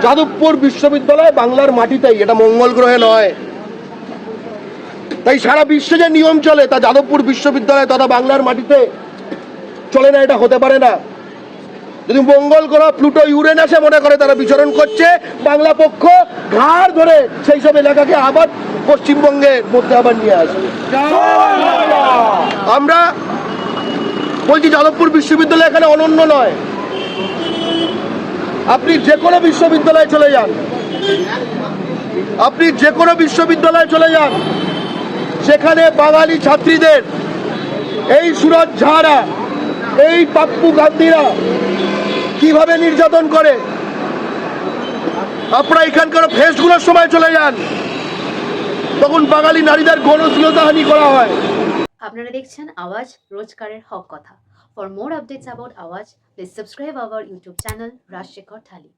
যাদবপুর বিশ্ববিদ্যালয় বাংলার মাটিতেই, এটা মঙ্গল গ্রহে নয়। তাই সারা বিশ্বে যে নিয়ম চলে তা যাদবপুর বিশ্ববিদ্যালয় তথা বাংলার মাটিতে চলে না, এটা হতে পারে না। যদি মঙ্গল গ্রহ, প্লুটো, ইউরেনাসে মনে করে তারা বিচরণ করছে, বাংলা পক্ষ ঘাড় ধরে সেই সব এলাকাকে আবার পশ্চিমবঙ্গের মধ্যে আবার নিয়ে আসবে। আমরা বলছি যাদবপুর বিশ্ববিদ্যালয় এখানে অনন্য নয়। আপনি যে কোনো বিশ্ববিদ্যালয়ে চলে যান, আপনি যে কোনো বিশ্ববিদ্যালয়ে চলে যান, সেখানে বাঙালি ছাত্রীদের এই সুরজ ঝাড়া, এই পাপ্পু গান্ধীরা কিভাবে নির্যাতন করে, আপনারা এখানকার ফেস্টগুলোর সময় চলে যান, তখন বাঙালি নারীদের গণশ্লীলতাহানি করা হয়। আপনারা দেখছেন আওয়াজ, রোজকারের হক কথা। For more updates about Awaaz, please subscribe our YouTube channel Rajshekhar thali.